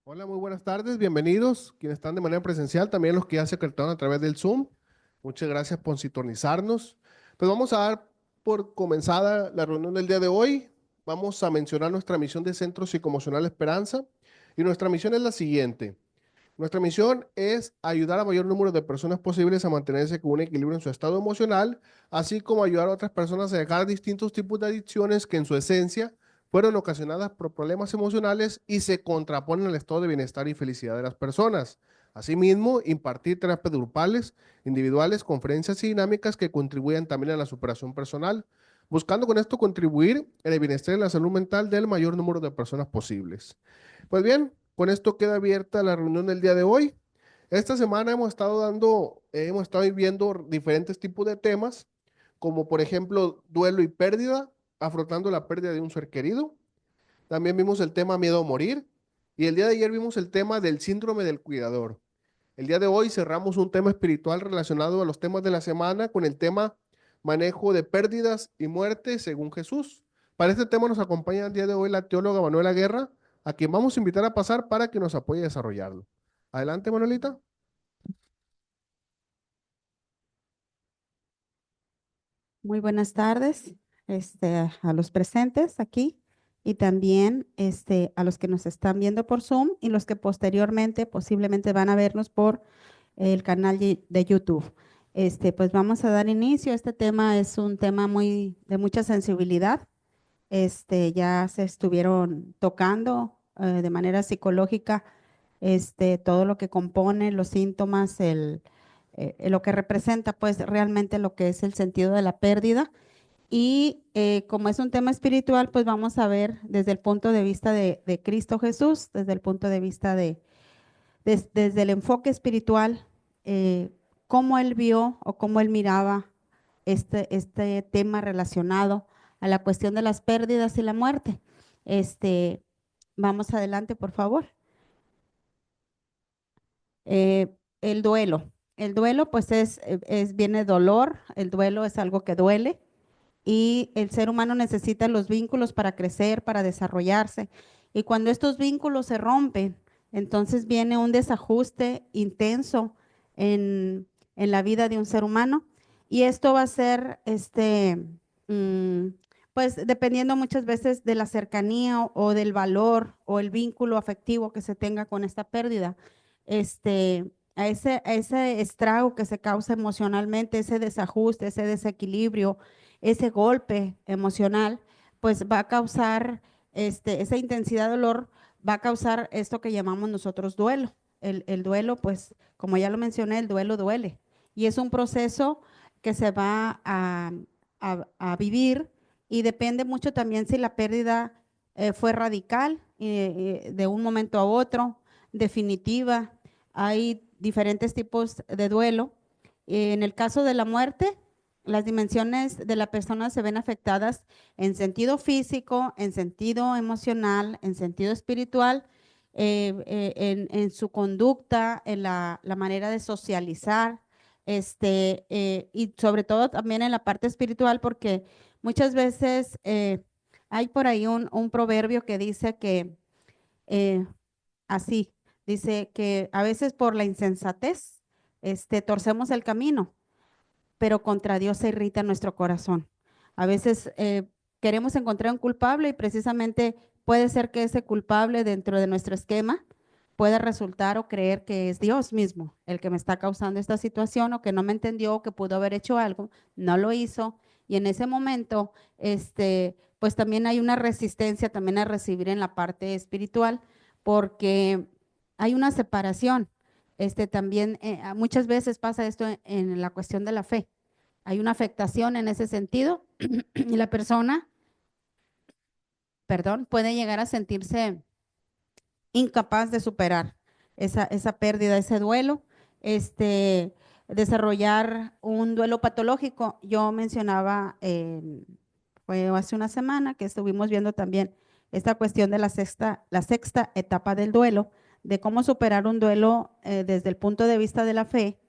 Hola, muy buenas tardes, bienvenidos, quienes están de manera presencial, también los que ya se conectaron a través del Zoom. Muchas gracias por sintonizarnos. Pues vamos a dar por comenzada la reunión del día de hoy. Vamos a mencionar nuestra misión de Centro Psicoemocional Esperanza y nuestra misión es la siguiente. Nuestra misión es ayudar a mayor número de personas posibles a mantenerse con un equilibrio en su estado emocional, así como ayudar a otras personas a dejar distintos tipos de adicciones que en su esencia fueron ocasionadas por problemas emocionales y se contraponen al estado de bienestar y felicidad de las personas. Asimismo, impartir terapias grupales, individuales, conferencias y dinámicas que contribuyan también a la superación personal, buscando con esto contribuir en el bienestar y la salud mental del mayor número de personas posibles. Pues bien, con esto queda abierta la reunión del día de hoy. Esta semana hemos estado viendo diferentes tipos de temas, como por ejemplo duelo y pérdida, afrontando la pérdida de un ser querido. También vimos el tema miedo a morir. Y el día de ayer vimos el tema del síndrome del cuidador. El día de hoy cerramos un tema espiritual relacionado a los temas de la semana con el tema manejo de pérdidas y muerte según Jesús. Para este tema nos acompaña el día de hoy la teóloga Manuela Guerra, a quien vamos a invitar a pasar para que nos apoye a desarrollarlo. Adelante, Manuelita. Muy buenas tardes, a los presentes aquí y también a los que nos están viendo por Zoom y los que posteriormente posiblemente van a vernos por el canal de YouTube. Pues vamos a dar inicio. Este tema es un tema de mucha sensibilidad. Ya se estuvieron tocando de manera psicológica todo lo que compone los síntomas, lo que representa pues realmente lo que es el sentido de la pérdida. Y como es un tema espiritual, pues vamos a ver desde el punto de vista de Cristo Jesús, desde el punto de vista desde el enfoque espiritual, eh, cómo él vio o cómo él miraba este tema relacionado a la cuestión de las pérdidas y la muerte. Este, Vamos adelante, por favor. El duelo. El duelo, pues viene dolor, el duelo es algo que duele y el ser humano necesita los vínculos para crecer, para desarrollarse. Y cuando estos vínculos se rompen, entonces viene un desajuste intenso en la vida de un ser humano. Y esto va a ser, mm, pues dependiendo muchas veces de la cercanía o del valor o el vínculo afectivo que se tenga con esta pérdida. A ese estrago que se causa emocionalmente, ese desajuste, ese desequilibrio, ese golpe emocional, pues va a causar, esa intensidad de dolor va a causar esto que llamamos nosotros duelo. El duelo, pues, como ya lo mencioné, el duelo duele. Y es un proceso que se va a vivir y depende mucho también si la pérdida fue radical, de un momento a otro, definitiva. Hay diferentes tipos de duelo. En el caso de la muerte, las dimensiones de la persona se ven afectadas en sentido físico, en sentido emocional, en sentido espiritual, en su conducta, en la manera de socializar, y sobre todo también en la parte espiritual, porque muchas veces hay por ahí un proverbio que dice que eh, así, dice que a veces por la insensatez torcemos el camino, pero contra Dios se irrita nuestro corazón. A veces queremos encontrar un culpable y precisamente puede ser que ese culpable dentro de nuestro esquema pueda resultar o creer que es Dios mismo el que me está causando esta situación o que no me entendió o que pudo haber hecho algo, no lo hizo. Y en ese momento, pues también hay una resistencia también a recibir en la parte espiritual porque hay una separación. También muchas veces pasa esto en la cuestión de la fe. Hay una afectación en ese sentido y la persona, perdón, puede llegar a sentirse incapaz de superar esa pérdida, ese duelo, este, desarrollar un duelo patológico. Yo mencionaba, fue hace una semana que estuvimos viendo también esta cuestión de la sexta etapa del duelo, de cómo superar un duelo desde el punto de vista de la fe,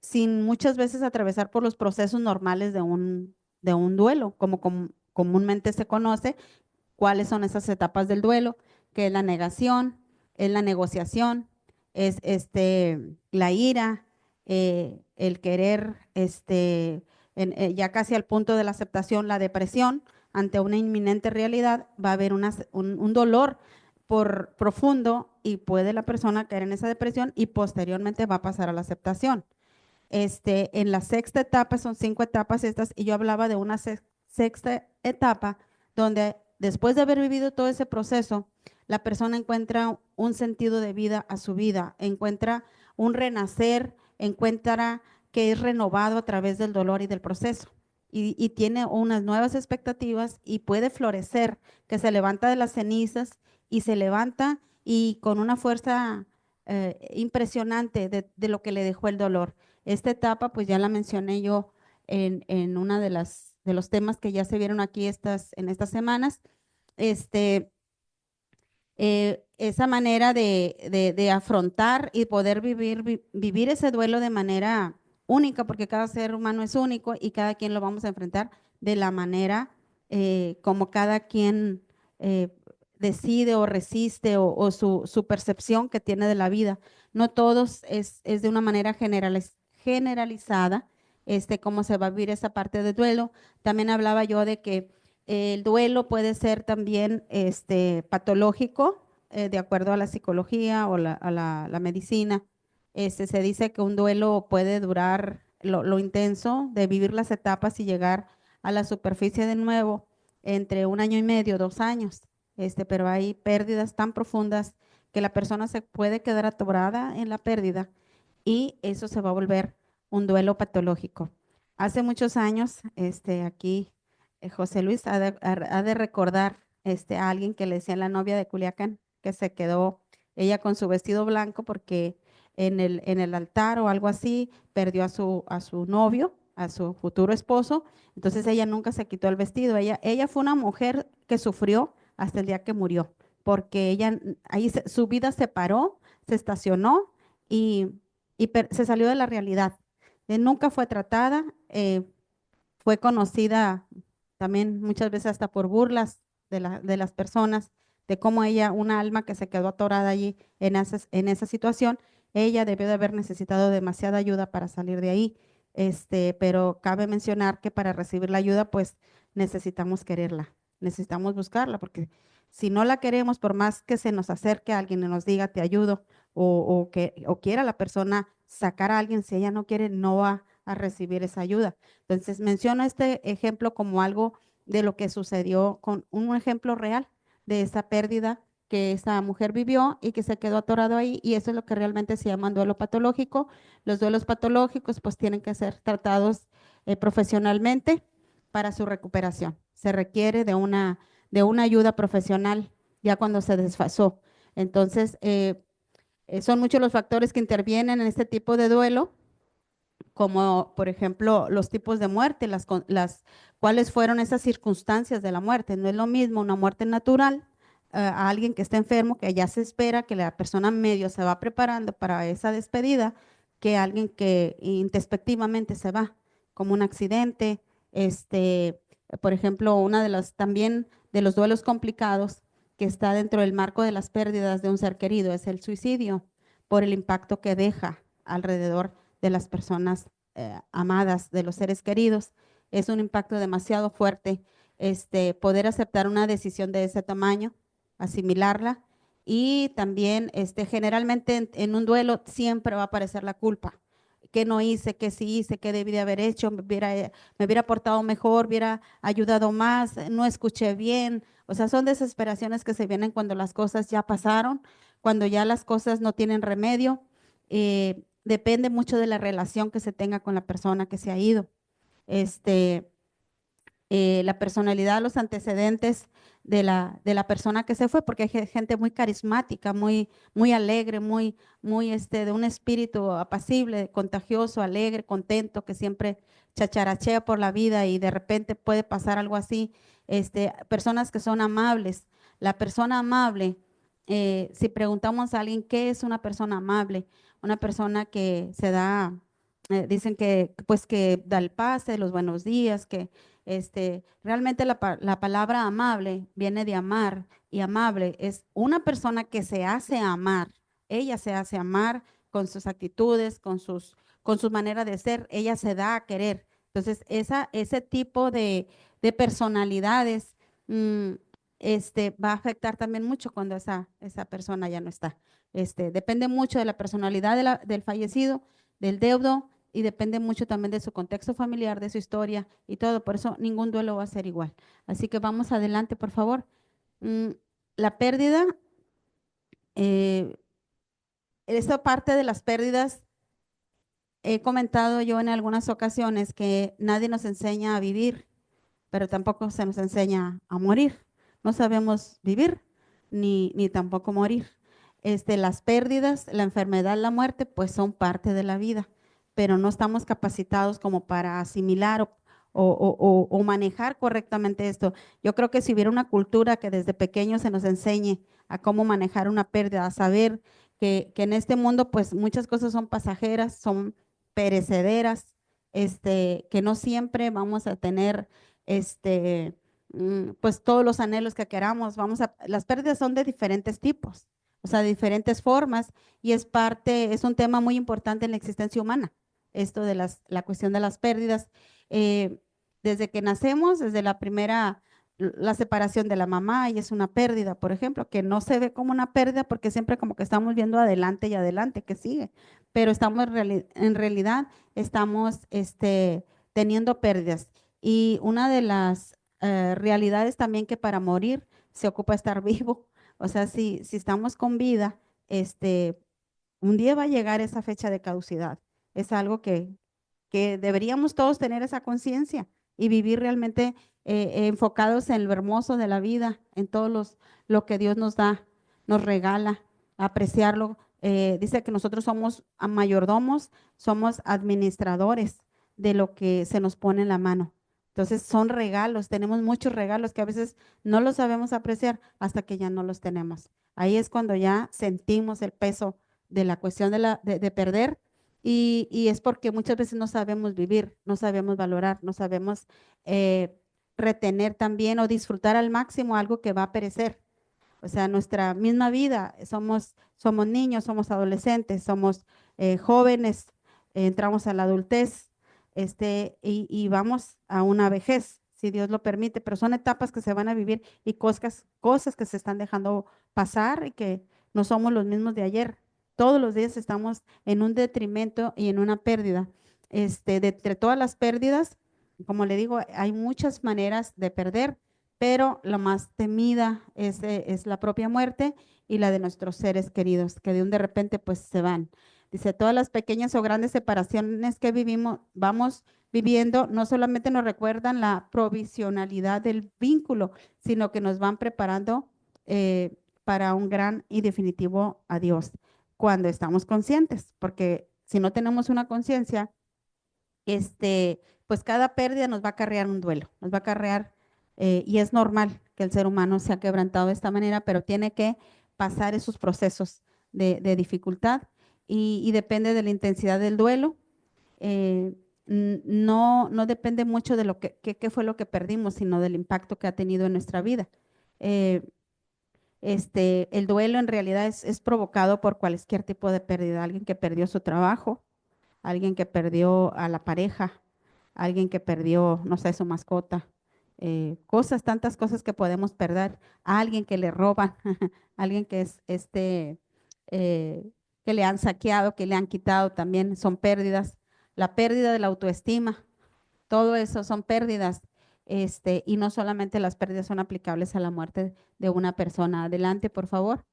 sin muchas veces atravesar por los procesos normales de un duelo, como comúnmente se conoce, cuáles son esas etapas del duelo, que es la negación, es la negociación, es la ira, el querer, ya casi al punto de la aceptación, la depresión ante una inminente realidad, va a haber un dolor profundo y puede la persona caer en esa depresión y posteriormente va a pasar a la aceptación. En la sexta etapa, son 5 etapas estas, y yo hablaba de una sexta etapa donde después de haber vivido todo ese proceso, la persona encuentra un sentido de vida a su vida, encuentra un renacer, encuentra que es renovado a través del dolor y del proceso. Y tiene unas nuevas expectativas y puede florecer, que se levanta de las cenizas y se levanta y con una fuerza impresionante de lo que le dejó el dolor. Esta etapa, pues ya la mencioné yo en una de los temas que ya se vieron aquí en estas semanas. Esa manera de afrontar y poder vivir ese duelo de manera única, porque cada ser humano es único y cada quien lo vamos a enfrentar de la manera como cada quien decide o resiste o su percepción que tiene de la vida. No todos es de una manera generalizada, cómo se va a vivir esa parte del duelo. También hablaba yo de que el duelo puede ser también patológico, de acuerdo a la psicología o la medicina. Se dice que un duelo puede durar lo intenso de vivir las etapas y llegar a la superficie de nuevo entre 1 año y medio, 2 años. Pero hay pérdidas tan profundas que la persona se puede quedar atorada en la pérdida y eso se va a volver un duelo patológico. Hace muchos años, aquí José Luis ha de recordar a alguien que le decía la novia de Culiacán, que se quedó ella con su vestido blanco porque en el altar o algo así perdió a su novio, a su futuro esposo, entonces ella nunca se quitó el vestido. Ella fue una mujer que sufrió hasta el día que murió, porque ella ahí su vida se paró, se estacionó y, se salió de la realidad. Nunca fue tratada, fue conocida también muchas veces hasta por burlas de las personas, de cómo ella, una alma que se quedó atorada allí en esa situación, ella debió de haber necesitado demasiada ayuda para salir de ahí. Pero cabe mencionar que para recibir la ayuda, pues necesitamos quererla, necesitamos buscarla, porque si no la queremos, por más que se nos acerque a alguien y nos diga te ayudo, o quiera la persona sacar a alguien, si ella no quiere, no va a recibir esa ayuda. Entonces, menciono este ejemplo como algo de lo que sucedió con un ejemplo real de esa pérdida que esa mujer vivió y que se quedó atorado ahí, y eso es lo que realmente se llama duelo patológico. Los duelos patológicos pues tienen que ser tratados profesionalmente para su recuperación. Se requiere de una ayuda profesional ya cuando se desfasó. Entonces, son muchos los factores que intervienen en este tipo de duelo, como por ejemplo los tipos de muerte, cuáles fueron esas circunstancias de la muerte. No es lo mismo una muerte natural a alguien que está enfermo, que ya se espera que la persona medio se va preparando para esa despedida, que alguien que introspectivamente se va, como un accidente. Por ejemplo, una de las también de los duelos complicados que está dentro del marco de las pérdidas de un ser querido es el suicidio, por el impacto que deja alrededor de las personas amadas, de los seres queridos. Es un impacto demasiado fuerte poder aceptar una decisión de ese tamaño, asimilarla, y también generalmente en un duelo siempre va a aparecer la culpa. ¿Qué no hice? ¿Qué sí hice? ¿Qué debí de haber hecho? Me hubiera portado mejor, hubiera ayudado más, no escuché bien. O sea, son desesperaciones que se vienen cuando las cosas ya pasaron, cuando ya las cosas no tienen remedio. Depende mucho de la relación que se tenga con la persona que se ha ido. Este, la personalidad, los antecedentes de la persona que se fue, porque hay gente muy carismática, muy alegre, de un espíritu apacible, contagioso, alegre, contento, que siempre chacharachea por la vida y de repente puede pasar algo así. Personas que son amables. La persona amable, si preguntamos a alguien qué es una persona amable, una persona que se da dicen que, pues, que da el pase, los buenos días, que realmente la palabra amable viene de amar, y amable es una persona que se hace amar. Ella se hace amar con sus actitudes, con su manera de ser, ella se da a querer. Entonces, ese tipo de personalidades, mm, va a afectar también mucho cuando esa persona ya no está. Depende mucho de la personalidad del fallecido, del deudo, y depende mucho también de su contexto familiar, de su historia y todo. Por eso ningún duelo va a ser igual. Así que vamos adelante, por favor. Mm, la pérdida, eh, esa parte de las pérdidas, he comentado yo en algunas ocasiones que nadie nos enseña a vivir, pero tampoco se nos enseña a morir. No sabemos vivir ni tampoco morir. Las pérdidas, la enfermedad, la muerte, pues son parte de la vida, pero no estamos capacitados como para asimilar o manejar correctamente esto. Yo creo que si hubiera una cultura que desde pequeños se nos enseñe a cómo manejar una pérdida, a saber que en este mundo pues muchas cosas son pasajeras, son perecederas, que no siempre vamos a tener este, pues todos los anhelos que queramos. Las pérdidas son de diferentes tipos, o sea, de diferentes formas, y es un tema muy importante en la existencia humana, esto de la cuestión de las pérdidas. Eh, Desde que nacemos, desde la separación de la mamá, y es una pérdida, por ejemplo, que no se ve como una pérdida porque siempre como que estamos viendo adelante y adelante, que sigue, pero en realidad estamos teniendo pérdidas. Y una de las realidades también, que para morir se ocupa estar vivo. O sea, si estamos con vida, un día va a llegar esa fecha de caducidad. Es algo que deberíamos todos tener esa conciencia y vivir realmente enfocados en lo hermoso de la vida, en lo que Dios nos da, nos regala, apreciarlo. Dice que nosotros somos mayordomos, somos administradores de lo que se nos pone en la mano. Entonces son regalos, tenemos muchos regalos que a veces no los sabemos apreciar hasta que ya no los tenemos. Ahí es cuando ya sentimos el peso de la cuestión de perder, y es porque muchas veces no sabemos vivir, no sabemos valorar, no sabemos eh, retener también o disfrutar al máximo algo que va a perecer. O sea, nuestra misma vida, somos niños, somos adolescentes, somos jóvenes, entramos a la adultez, y vamos a una vejez, si Dios lo permite, pero son etapas que se van a vivir, y cosas que se están dejando pasar, y que no somos los mismos de ayer. Todos los días estamos en un detrimento y en una pérdida. De entre todas las pérdidas, como le digo, hay muchas maneras de perder, pero la más temida es la propia muerte, y la de nuestros seres queridos, que de un de repente pues se van. Dice, todas las pequeñas o grandes separaciones que vamos viviendo, no solamente nos recuerdan la provisionalidad del vínculo, sino que nos van preparando para un gran y definitivo adiós, cuando estamos conscientes, porque si no tenemos una conciencia, pues cada pérdida nos va a acarrear un duelo, nos va a acarrear, y es normal que el ser humano se ha quebrantado de esta manera, pero tiene que pasar esos procesos de dificultad, y depende de la intensidad del duelo. eh, no depende mucho de qué fue lo que perdimos, sino del impacto que ha tenido en nuestra vida. Eh, el duelo en realidad es provocado por cualquier tipo de pérdida, alguien que perdió su trabajo, alguien que perdió a la pareja, alguien que perdió, no sé, su mascota, tantas cosas que podemos perder, a alguien que le roban, alguien que eh, que le han saqueado, que le han quitado, también son pérdidas. La pérdida de la autoestima, todo eso son pérdidas. Y no solamente las pérdidas son aplicables a la muerte de una persona. Adelante, por favor.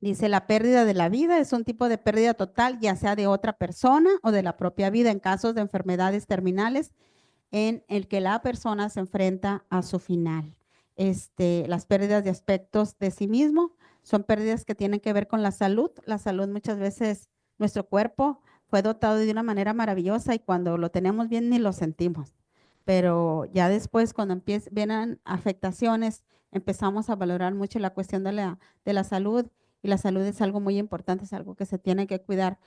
Dice, la pérdida de la vida es un tipo de pérdida total, ya sea de otra persona o de la propia vida, en casos de enfermedades terminales en el que la persona se enfrenta a su final. Las pérdidas de aspectos de sí mismo son pérdidas que tienen que ver con la salud. La salud, muchas veces nuestro cuerpo fue dotado de una manera maravillosa, y cuando lo tenemos bien ni lo sentimos. Pero ya después, cuando vienen afectaciones, empezamos a valorar mucho la cuestión de la salud, y la salud es algo muy importante, es algo que se tiene que cuidar.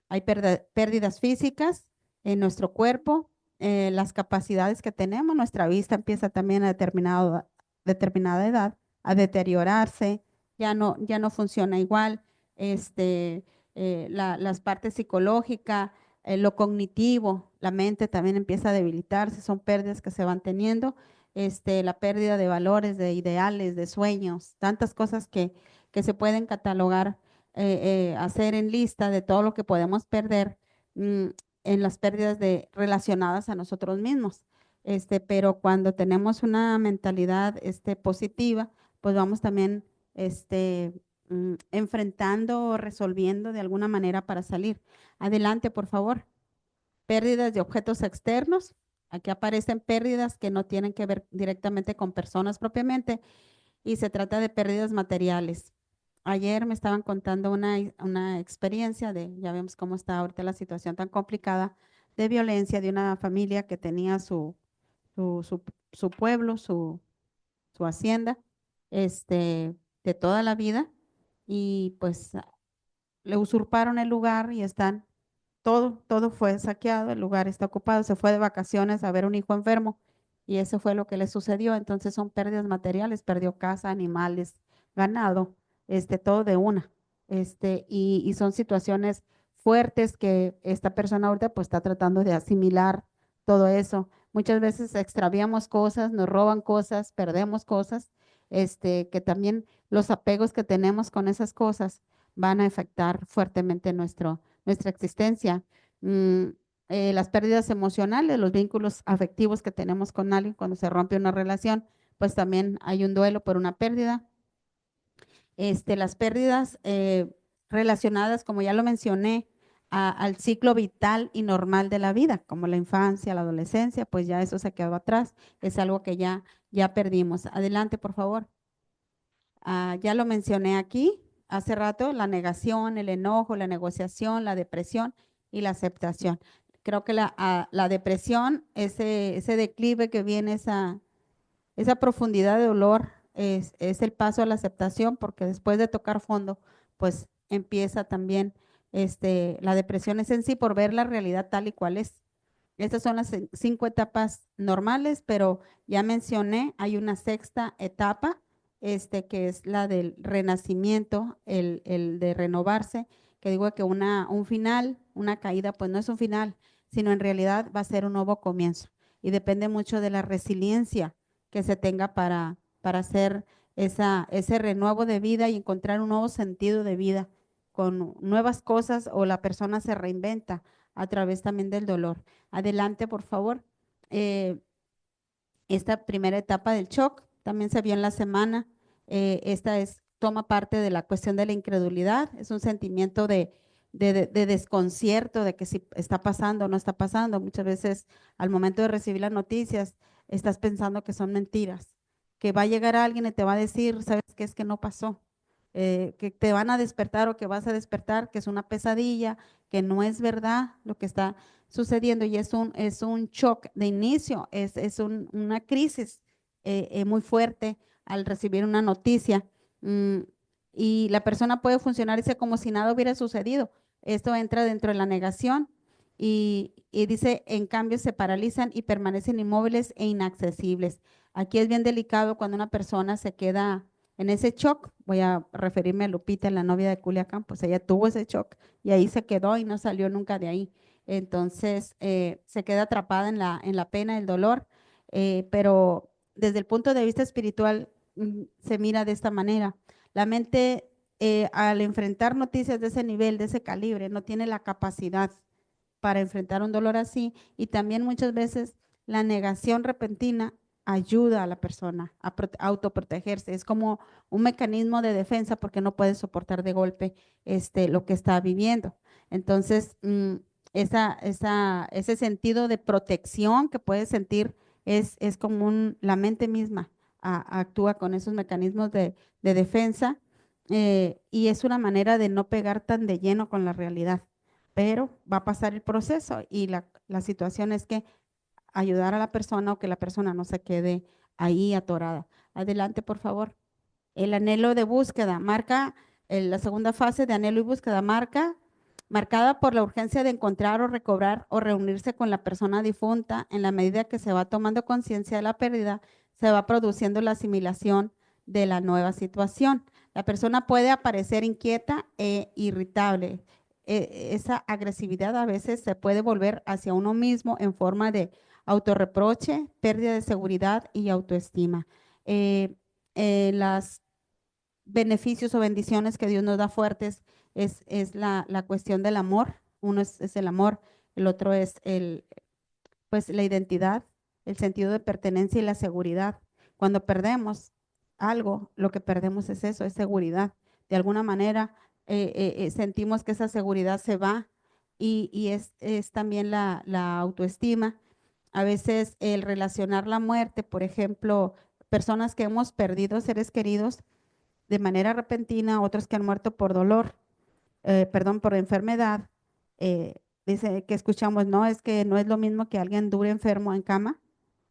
Hay pérdidas físicas en nuestro cuerpo, las capacidades que tenemos, nuestra vista empieza también a determinada edad a deteriorarse, ya no funciona igual, las partes psicológicas, lo cognitivo, la mente también empieza a debilitarse, son pérdidas que se van teniendo, la pérdida de valores, de ideales, de sueños, tantas cosas que se pueden catalogar, hacer en lista de todo lo que podemos perder en las pérdidas relacionadas a nosotros mismos. Pero cuando tenemos una mentalidad positiva, pues vamos también enfrentando o resolviendo de alguna manera para salir. Adelante, por favor. Pérdidas de objetos externos. Aquí aparecen pérdidas que no tienen que ver directamente con personas propiamente y se trata de pérdidas materiales. Ayer me estaban contando una experiencia ya vemos cómo está ahorita la situación tan complicada de violencia de una familia que tenía su, su, su pueblo, su hacienda, de toda la vida y pues le usurparon el lugar y todo fue saqueado, el lugar está ocupado, se fue de vacaciones a ver un hijo enfermo y eso fue lo que le sucedió. Entonces son pérdidas materiales, perdió casa, animales, ganado, todo de una. Y son situaciones fuertes que esta persona ahorita pues está tratando de asimilar todo eso. Muchas veces extraviamos cosas, nos roban cosas, perdemos cosas, que también los apegos que tenemos con esas cosas van a afectar fuertemente nuestra existencia. Mm, las pérdidas emocionales, los vínculos afectivos que tenemos con alguien cuando se rompe una relación, pues también hay un duelo por una pérdida. Las pérdidas relacionadas, como ya lo mencioné, al ciclo vital y normal de la vida, como la infancia, la adolescencia, pues ya eso se quedó atrás, es algo que ya perdimos. Adelante, por favor. Ya lo mencioné aquí hace rato, la negación, el enojo, la negociación, la depresión y la aceptación. Creo que la depresión, ese declive que viene, esa profundidad de dolor, es el paso a la aceptación, porque después de tocar fondo, pues empieza también la depresión es en sí por ver la realidad tal y cual es. Estas son las 5 etapas normales, pero ya mencioné, hay una sexta etapa, que es la del renacimiento, el de renovarse, que digo que un final, una caída, pues no es un final, sino en realidad va a ser un nuevo comienzo. Y depende mucho de la resiliencia que se tenga para hacer ese renuevo de vida y encontrar un nuevo sentido de vida con nuevas cosas o la persona se reinventa a través también del dolor. Adelante, por favor. Eh, esta primera etapa del shock también se vio en la semana. Toma parte de la cuestión de la incredulidad. Es un sentimiento de desconcierto de que si está pasando o no está pasando. Muchas veces al momento de recibir las noticias estás pensando que son mentiras, que va a llegar alguien y te va a decir, ¿sabes qué? Es que no pasó. Que te van a despertar o que vas a despertar, que es una pesadilla, que no es verdad lo que está sucediendo y es un shock de inicio, una crisis muy fuerte al recibir una noticia y la persona puede funcionar como si nada hubiera sucedido. Esto entra dentro de la negación y dice, en cambio se paralizan y permanecen inmóviles e inaccesibles. Aquí es bien delicado cuando una persona se queda en ese shock. Voy a referirme a Lupita, la novia de Culiacán, pues ella tuvo ese shock y ahí se quedó y no salió nunca de ahí. Entonces, se queda atrapada en la pena, el dolor, pero desde el punto de vista espiritual se mira de esta manera. La mente, al enfrentar noticias de ese nivel, de ese calibre, no tiene la capacidad para enfrentar un dolor así y también muchas veces la negación repentina ayuda a la persona a autoprotegerse. Es como un mecanismo de defensa porque no puede soportar de golpe lo que está viviendo. Entonces, ese sentido de protección que puede sentir es como la mente misma actúa con esos mecanismos de defensa y es una manera de no pegar tan de lleno con la realidad, pero va a pasar el proceso y la situación es que ayudar a la persona o que la persona no se quede ahí atorada. Adelante, por favor. El anhelo de búsqueda marca, la segunda fase de anhelo y búsqueda marca marcada por la urgencia de encontrar o recobrar o reunirse con la persona difunta. En la medida que se va tomando conciencia de la pérdida, se va produciendo la asimilación de la nueva situación. La persona puede aparecer inquieta e irritable. Esa agresividad a veces se puede volver hacia uno mismo en forma de autorreproche, pérdida de seguridad y autoestima. Eh, los beneficios o bendiciones que Dios nos da fuertes es la cuestión del amor. Uno es el amor, el otro es pues, la identidad, el sentido de pertenencia y la seguridad. Cuando perdemos algo, lo que perdemos es eso, es seguridad. De alguna manera sentimos que esa seguridad se va y es también la autoestima. A veces el relacionar la muerte, por ejemplo, personas que hemos perdido seres queridos de manera repentina, otros que han muerto por dolor, perdón, por enfermedad. Dice que escuchamos, no, es que no es lo mismo que alguien dure enfermo en cama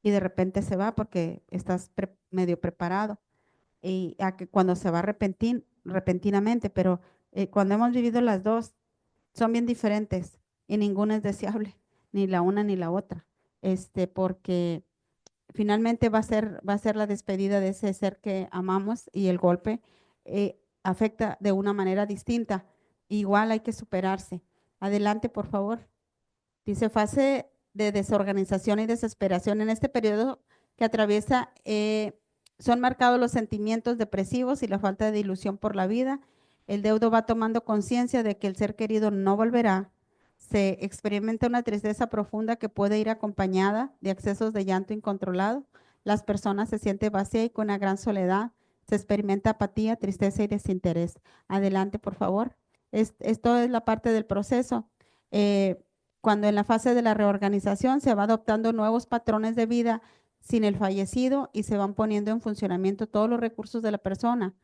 y de repente se va porque estás medio preparado y a que cuando se va repentinamente, pero cuando hemos vivido las dos, son bien diferentes y ninguna es deseable, ni la una ni la otra, porque finalmente va a ser la despedida de ese ser que amamos y el golpe afecta de una manera distinta. Igual hay que superarse. Adelante, por favor. Dice fase de desorganización y desesperación. En este periodo que atraviesa, son marcados los sentimientos depresivos y la falta de ilusión por la vida. El deudo va tomando conciencia de que el ser querido no volverá. Se experimenta una tristeza profunda que puede ir acompañada de accesos de llanto incontrolado. Las personas se sienten vacías y con una gran soledad. Se experimenta apatía, tristeza y desinterés. Adelante, por favor. Esto es la parte del proceso. Cuando en la fase de la reorganización se va adoptando nuevos patrones de vida sin el fallecido y se van poniendo en funcionamiento todos los recursos de la persona.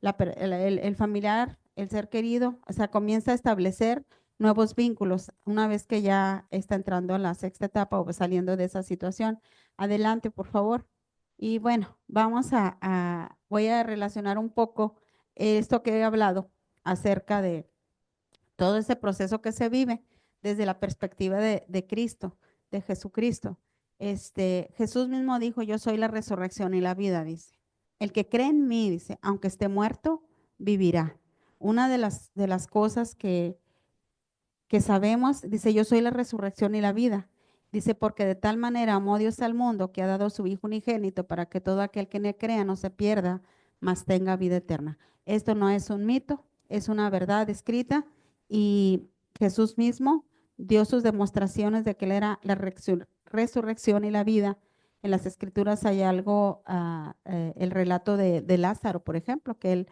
El familiar, el ser querido, o sea, comienza a establecer nuevos vínculos una vez que ya está entrando a la sexta etapa o saliendo de esa situación. Adelante, por favor. Y bueno, voy a relacionar un poco esto que he hablado acerca de todo ese proceso que se vive desde la perspectiva de Cristo, de Jesucristo. Jesús mismo dijo, yo soy la resurrección y la vida, dice. El que cree en mí, dice, aunque esté muerto, vivirá. Una de las cosas que sabemos, dice, yo soy la resurrección y la vida. Dice, porque de tal manera amó Dios al mundo que ha dado a su Hijo unigénito para que todo aquel que en él crea no se pierda, mas tenga vida eterna. Esto no es un mito, es una verdad escrita y Jesús mismo dio sus demostraciones de que él era la resurrección y la vida. En las escrituras hay algo, el relato de Lázaro, por ejemplo, que él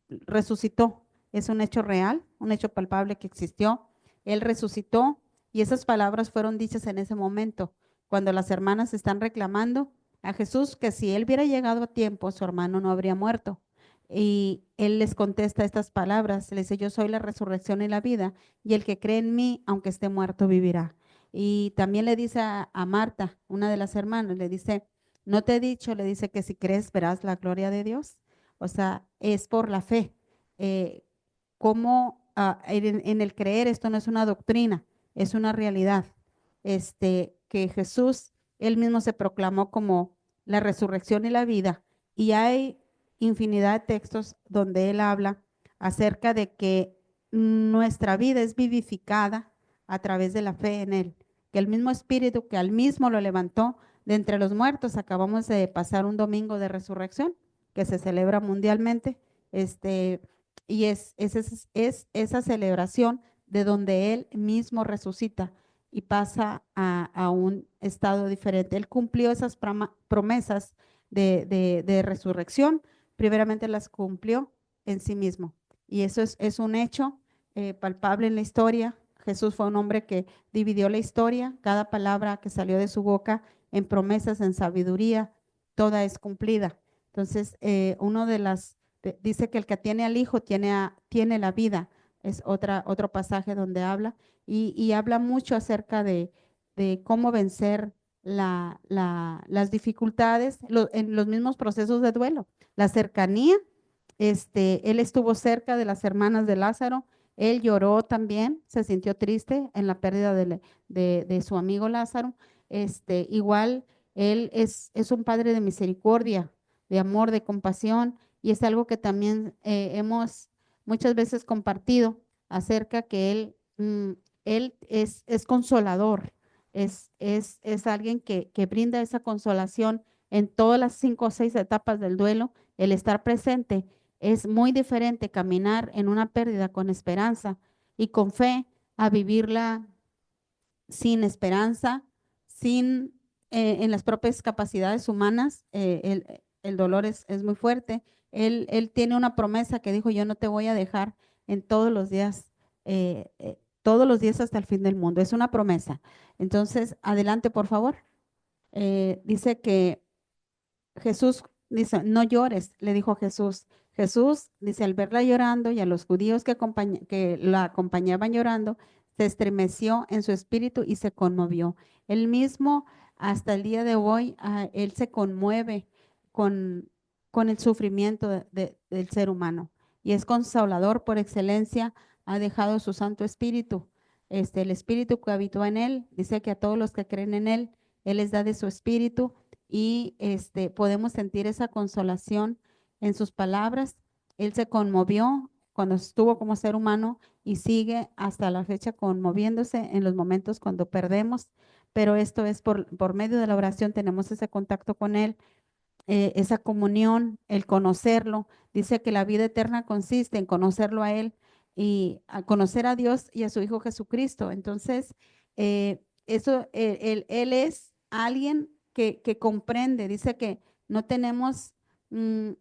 resucitó. Es un hecho real, un hecho palpable que existió. Él resucitó y esas palabras fueron dichas en ese momento, cuando las hermanas están reclamando a Jesús que si él hubiera llegado a tiempo, su hermano no habría muerto. Y él les contesta estas palabras, le dice, yo soy la resurrección y la vida, y el que cree en mí, aunque esté muerto, vivirá. Y también le dice a Marta, una de las hermanas, le dice, no te he dicho, le dice que si crees verás la gloria de Dios. O sea, es por la fe. Cómo en el creer esto no es una doctrina, es una realidad. Que Jesús, él mismo se proclamó como la resurrección y la vida. Y hay infinidad de textos donde él habla acerca de que nuestra vida es vivificada a través de la fe en él, que el mismo espíritu que al mismo lo levantó de entre los muertos, acabamos de pasar un domingo de resurrección que se celebra mundialmente, y es esa celebración de donde él mismo resucita y pasa a un estado diferente. Él cumplió esas promesas de resurrección, primeramente las cumplió en sí mismo. Y eso es un hecho palpable en la historia. Jesús fue un hombre que dividió la historia, cada palabra que salió de su boca en promesas, en sabiduría, toda es cumplida. Entonces, uno de las dice que el que tiene al Hijo tiene la vida. Es otro pasaje donde habla y habla mucho acerca de cómo vencer las dificultades en los mismos procesos de duelo. La cercanía, él estuvo cerca de las hermanas de Lázaro Él lloró también, se sintió triste en la pérdida de su amigo Lázaro. Igual, él es un padre de misericordia, de amor, de compasión, y es algo que también hemos muchas veces compartido acerca que él es consolador, es alguien que brinda esa consolación en todas las 5 o 6 etapas del duelo. El estar presente es muy diferente caminar en una pérdida con esperanza y con fe a vivirla sin esperanza, sin en las propias capacidades humanas. El dolor es muy fuerte. Él tiene una promesa que dijo: yo no te voy a dejar en todos los días hasta el fin del mundo. Es una promesa. Entonces, adelante, por favor. Dice que Jesús dice: no llores, le dijo Jesús. Jesús dice, al verla llorando y a los judíos que la acompañaban llorando, se estremeció en su espíritu y se conmovió. Él mismo, hasta el día de hoy, él se conmueve con, con el sufrimiento del ser humano, y es consolador por excelencia. Ha dejado su Santo Espíritu, el Espíritu que habitó en él. Dice que a todos los que creen en él les da de su Espíritu, y podemos sentir esa consolación en sus palabras. Él se conmovió cuando estuvo como ser humano y sigue hasta la fecha conmoviéndose en los momentos cuando perdemos, pero esto es por medio de la oración. Tenemos ese contacto con Él, esa comunión, el conocerlo. Dice que la vida eterna consiste en conocerlo a Él y a conocer a Dios y a su Hijo Jesucristo. Entonces, él es alguien que comprende. Dice que no tenemos mm,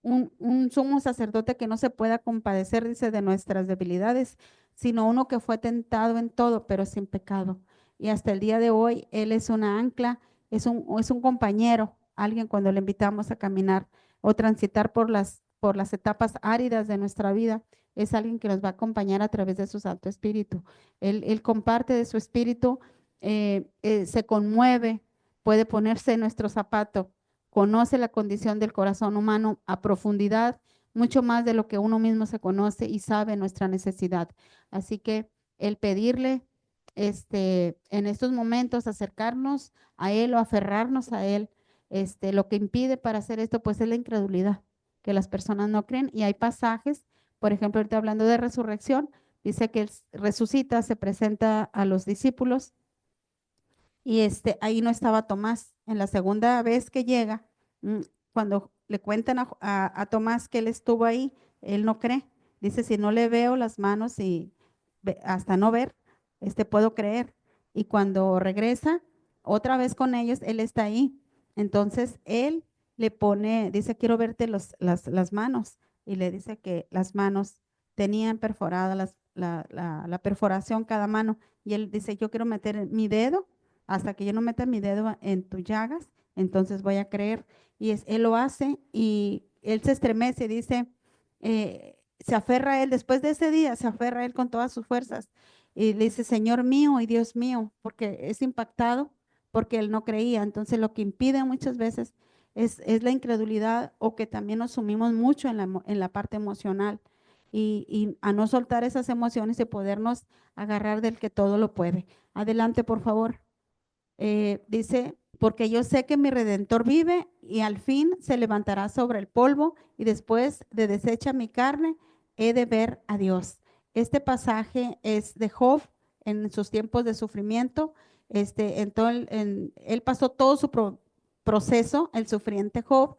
un sumo sacerdote que no se pueda compadecer, dice, de nuestras debilidades, sino uno que fue tentado en todo, pero sin pecado. Y hasta el día de hoy, Él es una ancla, es un compañero, alguien cuando le invitamos a caminar o transitar por las etapas áridas de nuestra vida. Es alguien que nos va a acompañar a través de su Santo Espíritu. Él comparte de su espíritu, se conmueve, puede ponerse en nuestro zapato, conoce la condición del corazón humano a profundidad, mucho más de lo que uno mismo se conoce, y sabe nuestra necesidad. Así que el pedirle en estos momentos, acercarnos a Él o aferrarnos a Él, lo que impide para hacer esto, pues es la incredulidad, que las personas no creen. Y hay pasajes, por ejemplo, ahorita hablando de resurrección, dice que Él resucita, se presenta a los discípulos, y ahí no estaba Tomás. En la segunda vez que llega, mm, cuando le cuentan a Tomás que él estuvo ahí, él no cree. Dice: si no le veo las manos y hasta no ver, puedo creer. Y cuando regresa otra vez con ellos, él está ahí. Entonces él le pone, dice: quiero verte las manos. Y le dice que las manos tenían perforada la perforación cada mano. Y él dice: yo quiero meter mi dedo, hasta que yo no meta mi dedo en tus llagas, entonces voy a creer. Y él lo hace, y él se estremece, dice, se aferra a él, después de ese día, se aferra a él con todas sus fuerzas, y le dice: Señor mío y Dios mío, porque es impactado, porque él no creía. Entonces lo que impide muchas veces es la incredulidad, o que también nos sumimos mucho en la parte emocional, y a no soltar esas emociones y podernos agarrar del que todo lo puede. Adelante, por favor. Dice: porque yo sé que mi Redentor vive y al fin se levantará sobre el polvo, y después de deshecha mi carne, he de ver a Dios. Este pasaje es de Job en sus tiempos de sufrimiento. Él pasó todo su proceso, el sufriente Job,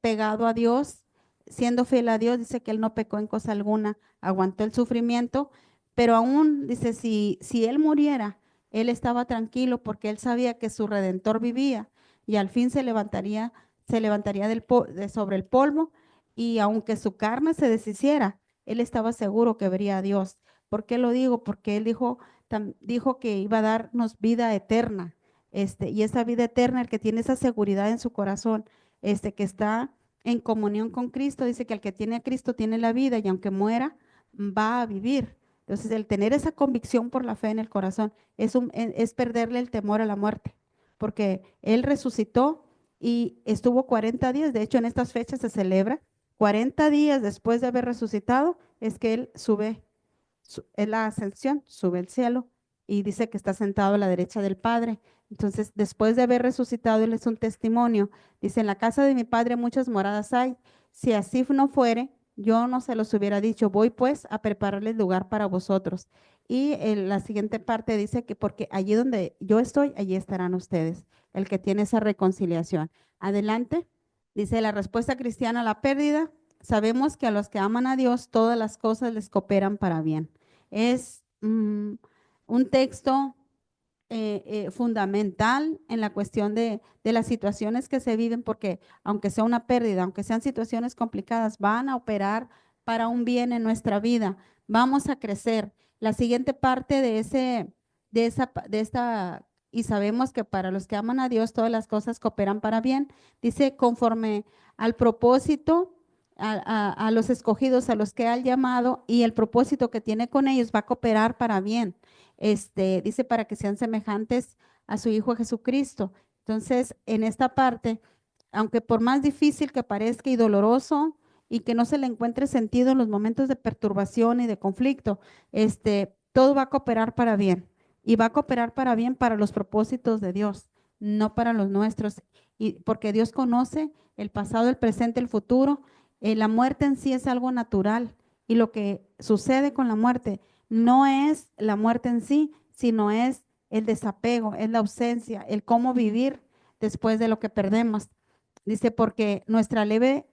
pegado a Dios, siendo fiel a Dios. Dice que él no pecó en cosa alguna, aguantó el sufrimiento, pero aún dice: si él muriera, él estaba tranquilo, porque él sabía que su Redentor vivía, y al fin se levantaría sobre el polvo, y aunque su carne se deshiciera, él estaba seguro que vería a Dios. ¿Por qué lo digo? Porque él dijo que iba a darnos vida eterna, y esa vida eterna, el que tiene esa seguridad en su corazón, que está en comunión con Cristo, dice que el que tiene a Cristo tiene la vida, y aunque muera, va a vivir. Entonces, el tener esa convicción por la fe en el corazón es perderle el temor a la muerte, porque Él resucitó y estuvo 40 días. De hecho, en estas fechas se celebra 40 días después de haber resucitado, es que Él sube es la ascensión, sube al cielo y dice que está sentado a la derecha del Padre. Entonces, después de haber resucitado, él es un testimonio. Dice, en la casa de mi Padre muchas moradas hay. Si así no fuere, yo no se los hubiera dicho. Voy pues a prepararles lugar para vosotros. Y en la siguiente parte dice que porque allí donde yo estoy, allí estarán ustedes. El que tiene esa reconciliación. Adelante. Dice la respuesta cristiana a la pérdida. Sabemos que a los que aman a Dios, todas las cosas les cooperan para bien. Es un texto fundamental en la cuestión de las situaciones que se viven, porque aunque sea una pérdida, aunque sean situaciones complicadas, van a operar para un bien en nuestra vida. Vamos a crecer. La siguiente parte de esta, y sabemos que para los que aman a Dios, todas las cosas cooperan para bien. Dice, conforme al propósito, a los escogidos, a los que ha llamado, y el propósito que tiene con ellos va a cooperar para bien. Dice para que sean semejantes a su Hijo Jesucristo. Entonces, en esta parte, aunque por más difícil que parezca y doloroso y que no se le encuentre sentido en los momentos de perturbación y de conflicto, todo va a cooperar para bien y va a cooperar para bien para los propósitos de Dios, no para los nuestros. Y porque Dios conoce el pasado, el presente, el futuro. La muerte en sí es algo natural y lo que sucede con la muerte no es la muerte en sí, sino es el desapego, es la ausencia, el cómo vivir después de lo que perdemos. Dice, porque nuestra leve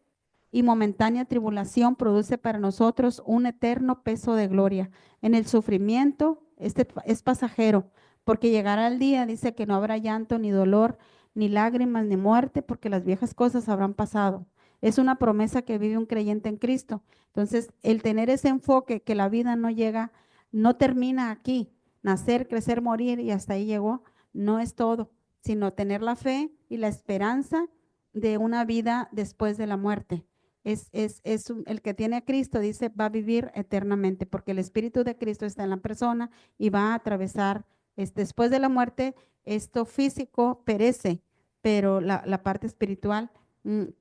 y momentánea tribulación produce para nosotros un eterno peso de gloria. En el sufrimiento, este es pasajero, porque llegará el día, dice que no habrá llanto, ni dolor, ni lágrimas, ni muerte, porque las viejas cosas habrán pasado. Es una promesa que vive un creyente en Cristo. Entonces, el tener ese enfoque que la vida no llega, no termina aquí, nacer, crecer, morir y hasta ahí llegó, no es todo, sino tener la fe y la esperanza de una vida después de la muerte. El que tiene a Cristo, dice, va a vivir eternamente, porque el Espíritu de Cristo está en la persona y va a atravesar, después de la muerte, esto físico perece, pero la parte espiritual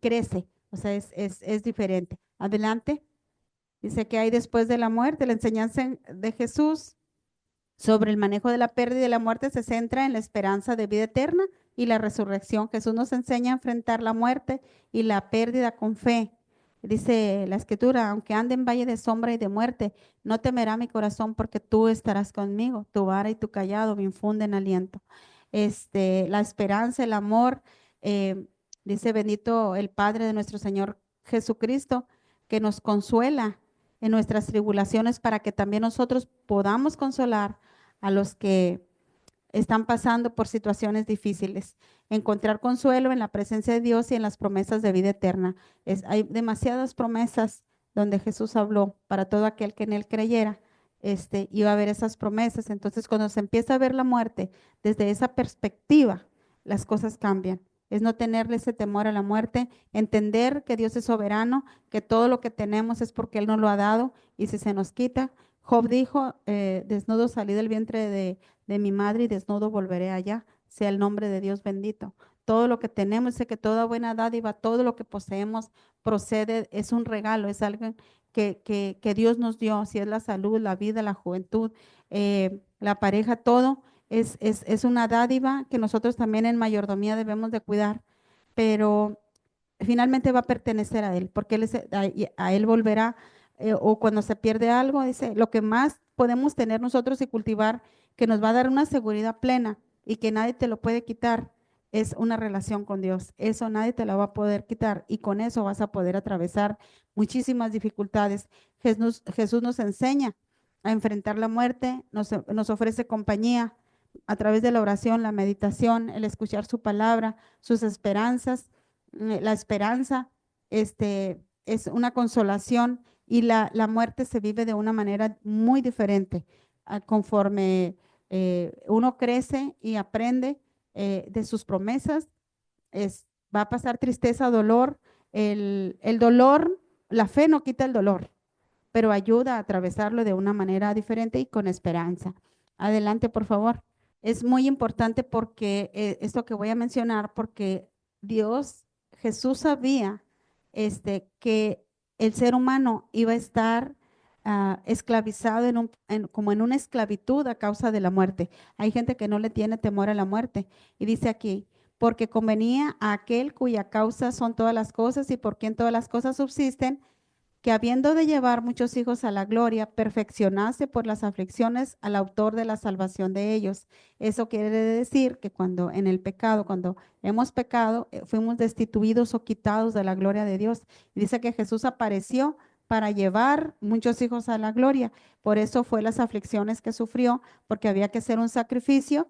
crece, o sea, es diferente. Adelante. Dice que hay después de la muerte, la enseñanza de Jesús sobre el manejo de la pérdida y de la muerte se centra en la esperanza de vida eterna y la resurrección. Jesús nos enseña a enfrentar la muerte y la pérdida con fe. Dice la escritura, aunque ande en valle de sombra y de muerte, no temerá mi corazón porque tú estarás conmigo. Tu vara y tu callado me infunden aliento. La esperanza, el amor, dice bendito el Padre de nuestro Señor Jesucristo, que nos consuela en nuestras tribulaciones para que también nosotros podamos consolar a los que están pasando por situaciones difíciles. Encontrar consuelo en la presencia de Dios y en las promesas de vida eterna. Hay demasiadas promesas donde Jesús habló para todo aquel que en él creyera. Iba a haber esas promesas. Entonces, cuando se empieza a ver la muerte desde esa perspectiva, las cosas cambian. Es no tenerle ese temor a la muerte, entender que Dios es soberano, que todo lo que tenemos es porque Él nos lo ha dado y si se nos quita, Job dijo, desnudo salí del vientre de mi madre y desnudo volveré allá, sea el nombre de Dios bendito. Todo lo que tenemos, sé que toda buena dádiva, todo lo que poseemos procede, es un regalo, es algo que Dios nos dio, si es la salud, la vida, la juventud, la pareja, todo es una dádiva que nosotros también en mayordomía debemos de cuidar, pero finalmente va a pertenecer a Él, porque a Él volverá, o cuando se pierde algo, dice, lo que más podemos tener nosotros y cultivar, que nos va a dar una seguridad plena y que nadie te lo puede quitar, es una relación con Dios. Eso nadie te la va a poder quitar y con eso vas a poder atravesar muchísimas dificultades. Jesús nos enseña a enfrentar la muerte, nos ofrece compañía a través de la oración, la meditación, el escuchar su palabra, sus esperanzas. La esperanza es una consolación y la muerte se vive de una manera muy diferente conforme uno crece y aprende de sus promesas. Va a pasar tristeza, dolor. El dolor, la fe no quita el dolor, pero ayuda a atravesarlo de una manera diferente y con esperanza. Adelante, por favor. Es muy importante porque esto que voy a mencionar, porque Dios, Jesús sabía que el ser humano iba a estar esclavizado como en una esclavitud a causa de la muerte. Hay gente que no le tiene temor a la muerte. Y dice aquí, porque convenía a aquel cuya causa son todas las cosas y por quien todas las cosas subsisten, que habiendo de llevar muchos hijos a la gloria, perfeccionase por las aflicciones al autor de la salvación de ellos. Eso quiere decir que cuando en el pecado, cuando hemos pecado, fuimos destituidos o quitados de la gloria de Dios. Y dice que Jesús apareció para llevar muchos hijos a la gloria. Por eso fue las aflicciones que sufrió, porque había que hacer un sacrificio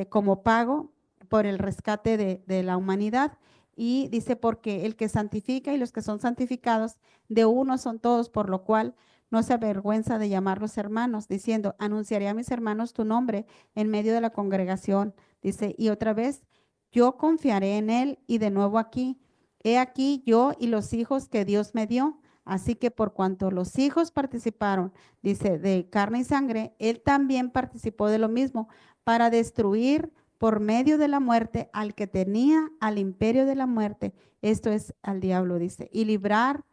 como pago por el rescate de la humanidad. Y dice, porque el que santifica y los que son santificados de uno son todos, por lo cual no se avergüenza de llamarlos hermanos, diciendo, anunciaré a mis hermanos tu nombre en medio de la congregación. Dice, y otra vez, yo confiaré en él y de nuevo aquí, he aquí yo y los hijos que Dios me dio. Así que por cuanto los hijos participaron, dice, de carne y sangre, él también participó de lo mismo para destruir por medio de la muerte al que tenía al imperio de la muerte, esto es al diablo, dice, y librar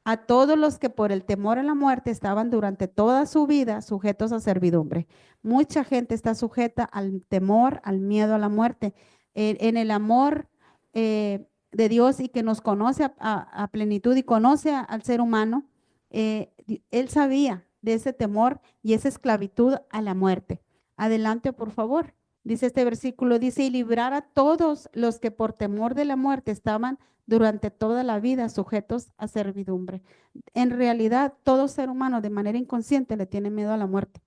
a todos los que por el temor a la muerte estaban durante toda su vida sujetos a servidumbre. Mucha gente está sujeta al temor, al miedo a la muerte. En el amor de Dios y que nos conoce a plenitud y conoce al ser humano, Él sabía de ese temor y esa esclavitud a la muerte. Adelante, por favor. Dice este versículo, dice, y librar a todos los que por temor de la muerte estaban durante toda la vida sujetos a servidumbre. En realidad, todo ser humano de manera inconsciente le tiene miedo a la muerte.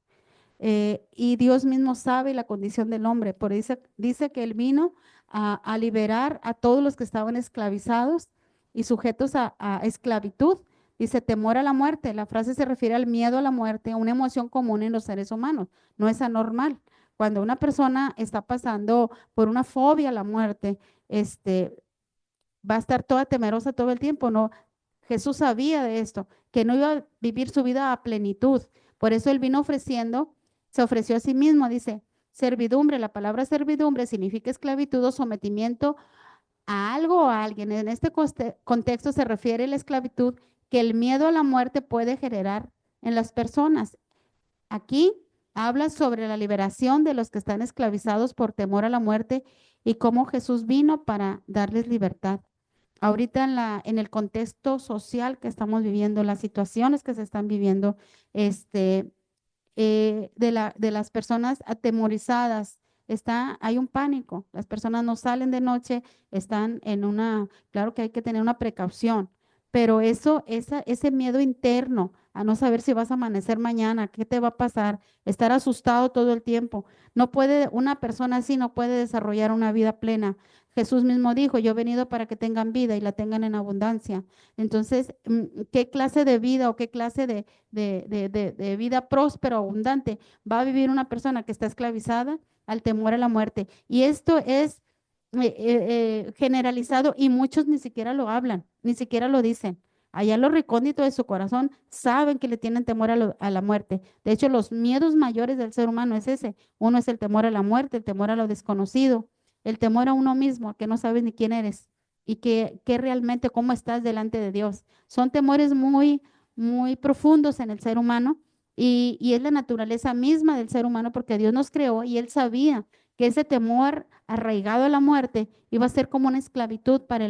Y Dios mismo sabe la condición del hombre. Por eso dice que Él vino a liberar a todos los que estaban esclavizados y sujetos a esclavitud. Dice temor a la muerte. La frase se refiere al miedo a la muerte, una emoción común en los seres humanos. No es anormal. Cuando una persona está pasando por una fobia a la muerte, va a estar toda temerosa todo el tiempo, ¿no? Jesús sabía de esto, que no iba a vivir su vida a plenitud. Por eso Él vino ofreciendo, se ofreció a sí mismo, dice, servidumbre. La palabra servidumbre significa esclavitud o sometimiento a algo o a alguien. En este contexto se refiere a la esclavitud que el miedo a la muerte puede generar en las personas. Aquí habla sobre la liberación de los que están esclavizados por temor a la muerte y cómo Jesús vino para darles libertad. Ahorita en el contexto social que estamos viviendo, las situaciones que se están viviendo, de las personas atemorizadas, hay un pánico, las personas no salen de noche, están claro que hay que tener una precaución, pero ese miedo interno a no saber si vas a amanecer mañana, qué te va a pasar, estar asustado todo el tiempo, una persona así no puede desarrollar una vida plena. Jesús mismo dijo, yo he venido para que tengan vida y la tengan en abundancia. Entonces, ¿qué clase de vida o qué clase de vida próspera o abundante va a vivir una persona que está esclavizada al temor a la muerte? Y esto es generalizado y muchos ni siquiera lo hablan, ni siquiera lo dicen. Allá en lo recóndito de su corazón saben que le tienen temor a la muerte. De hecho, los miedos mayores del ser humano es ese. Uno es el temor a la muerte, el temor a lo desconocido, el temor a uno mismo, que no sabes ni quién eres y que realmente cómo estás delante de Dios. Son temores muy, muy profundos en el ser humano y es la naturaleza misma del ser humano porque Dios nos creó y Él sabía que ese temor arraigado a la muerte iba a ser como una esclavitud para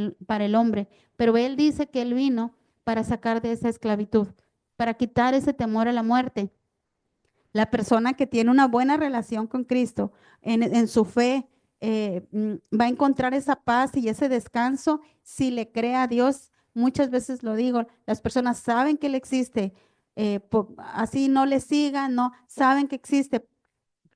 el hombre, pero Él dice que Él vino para sacar de esa esclavitud, para quitar ese temor a la muerte. La persona que tiene una buena relación con Cristo en su fe va a encontrar esa paz y ese descanso si le cree a Dios. Muchas veces lo digo, las personas saben que Él existe, así no le sigan, no, saben que existe,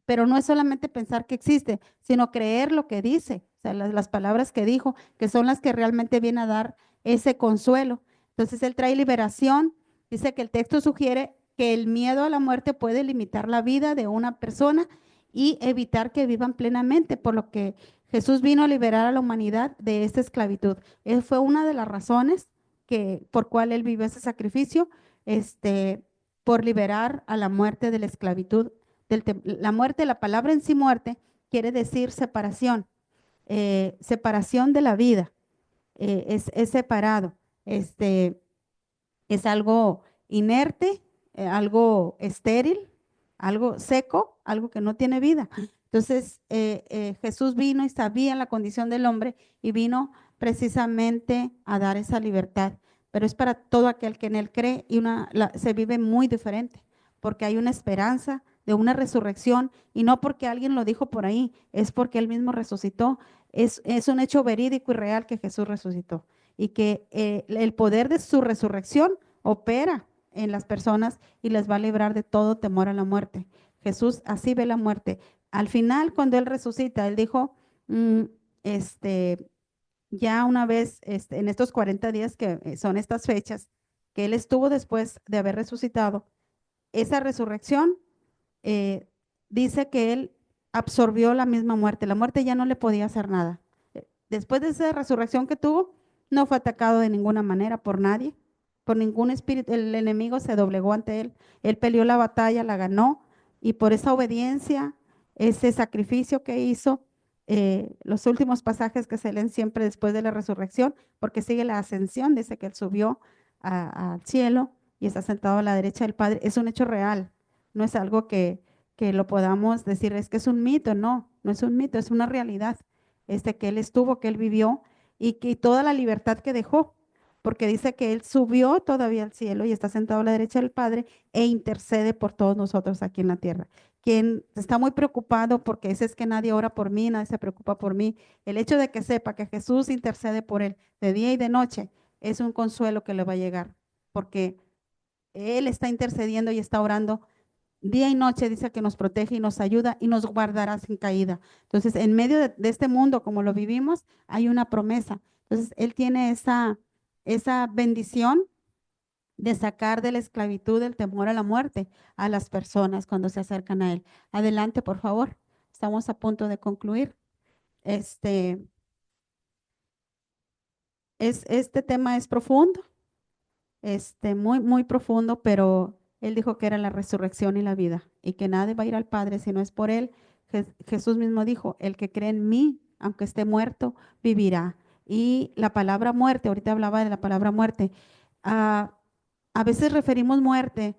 pero no es solamente pensar que existe, sino creer lo que dice, o sea, las palabras que dijo, que son las que realmente vienen a dar ese consuelo. Entonces, Él trae liberación. Dice que el texto sugiere que el miedo a la muerte puede limitar la vida de una persona y evitar que vivan plenamente, por lo que Jesús vino a liberar a la humanidad de esta esclavitud. Esa fue una de las razones por cual Él vivió ese sacrificio, por liberar a la muerte de la esclavitud la muerte, la palabra en sí muerte, quiere decir separación, separación de la vida, es separado, es algo inerte, algo estéril, algo seco, algo que no tiene vida. Entonces, Jesús vino y sabía la condición del hombre y vino precisamente a dar esa libertad, pero es para todo aquel que en él cree y se vive muy diferente, porque hay una esperanza de una resurrección y no porque alguien lo dijo por ahí, es porque él mismo resucitó. Es un hecho verídico y real que Jesús resucitó y que el poder de su resurrección opera en las personas y les va a librar de todo temor a la muerte. Jesús así ve la muerte. Al final, cuando él resucita, él dijo, mm, este, ya una vez en estos 40 días que son estas fechas, que él estuvo después de haber resucitado, esa resurrección eh, dice que él absorbió la misma muerte. La muerte ya no le podía hacer nada. Después de esa resurrección que tuvo, no fue atacado de ninguna manera por nadie, por ningún espíritu. El enemigo se doblegó ante él. Él peleó la batalla, la ganó, y por esa obediencia, ese sacrificio que hizo, los últimos pasajes que se leen siempre después de la resurrección, porque sigue la ascensión, dice que él subió al cielo y está sentado a la derecha del Padre. Es un hecho real, no es algo que lo podamos decir, es que es un mito, no, no es un mito, es una realidad, que él estuvo, que él vivió y que toda la libertad que dejó, porque dice que él subió todavía al cielo y está sentado a la derecha del Padre e intercede por todos nosotros aquí en la tierra. Quien está muy preocupado porque ese es que nadie ora por mí, nadie se preocupa por mí, el hecho de que sepa que Jesús intercede por él de día y de noche es un consuelo que le va a llegar, porque él está intercediendo y está orando día y noche, dice que nos protege y nos ayuda y nos guardará sin caída. Entonces, en medio de este mundo como lo vivimos, hay una promesa. Entonces, Él tiene esa bendición de sacar de la esclavitud, del temor a la muerte a las personas cuando se acercan a Él. Adelante, por favor. Estamos a punto de concluir. Este, este tema es profundo, muy, muy profundo, pero él dijo que era la resurrección y la vida y que nadie va a ir al Padre si no es por él. Jesús mismo dijo, el que cree en mí, aunque esté muerto, vivirá. Y la palabra muerte, ahorita hablaba de la palabra muerte, ah, a veces referimos muerte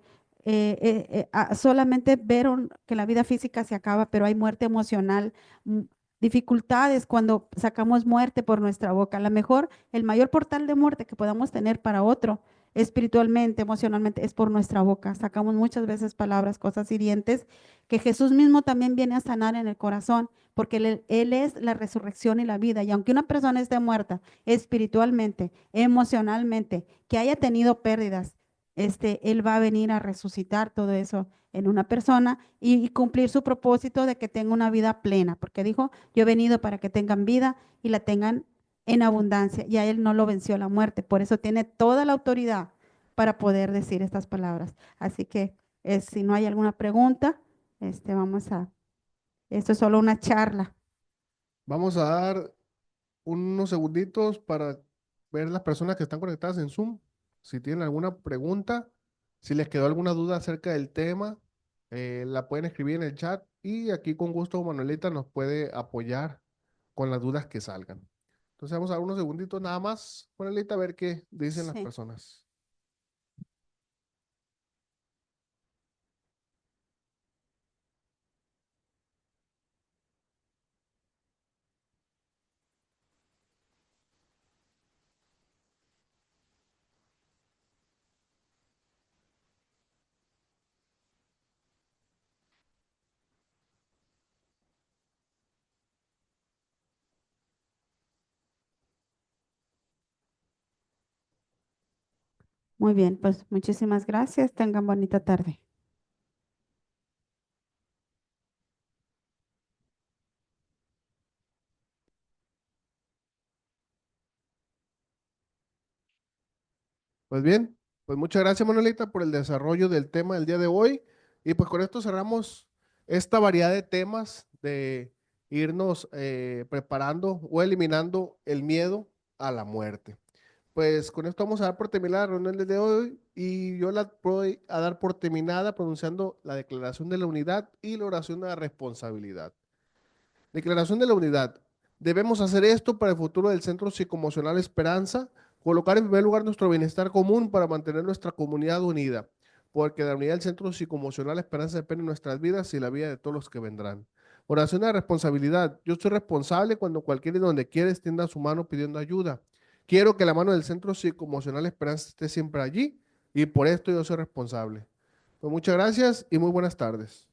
a solamente ver que la vida física se acaba, pero hay muerte emocional, mm, dificultades cuando sacamos muerte por nuestra boca. A lo mejor el mayor portal de muerte que podamos tener para otro espiritualmente, emocionalmente, es por nuestra boca. Sacamos muchas veces palabras, cosas hirientes, que Jesús mismo también viene a sanar en el corazón, porque él es la resurrección y la vida. Y aunque una persona esté muerta espiritualmente, emocionalmente, que haya tenido pérdidas, Él va a venir a resucitar todo eso en una persona y cumplir su propósito de que tenga una vida plena, porque dijo, yo he venido para que tengan vida y la tengan en abundancia, y a él no lo venció la muerte, por eso tiene toda la autoridad para poder decir estas palabras. Así que si no hay alguna pregunta, esto es solo una charla. Vamos a dar unos segunditos para ver las personas que están conectadas en Zoom. Si tienen alguna pregunta, si les quedó alguna duda acerca del tema, la pueden escribir en el chat y aquí con gusto Manuelita nos puede apoyar con las dudas que salgan. Entonces vamos a dar unos segunditos nada más, Manuelita, a ver qué dicen las Sí. personas. Muy bien, pues muchísimas gracias. Tengan bonita tarde. Pues bien, pues muchas gracias Manuelita por el desarrollo del tema del día de hoy. Y pues con esto cerramos esta variedad de temas de irnos preparando o eliminando el miedo a la muerte. Pues con esto vamos a dar por terminada la reunión del día de hoy y yo la voy a dar por terminada pronunciando la declaración de la unidad y la oración de la responsabilidad. Declaración de la unidad. Debemos hacer esto para el futuro del Centro Psicoemocional Esperanza, colocar en primer lugar nuestro bienestar común para mantener nuestra comunidad unida. porque la unidad del Centro Psicoemocional Esperanza de Pena en nuestras vidas y la vida de todos los que vendrán. Oración de responsabilidad. Yo soy responsable cuando cualquiera y donde quiera extienda su mano pidiendo ayuda. Quiero que la mano del Centro Psicoemocional Esperanza esté siempre allí y por esto yo soy responsable. Pues muchas gracias y muy buenas tardes.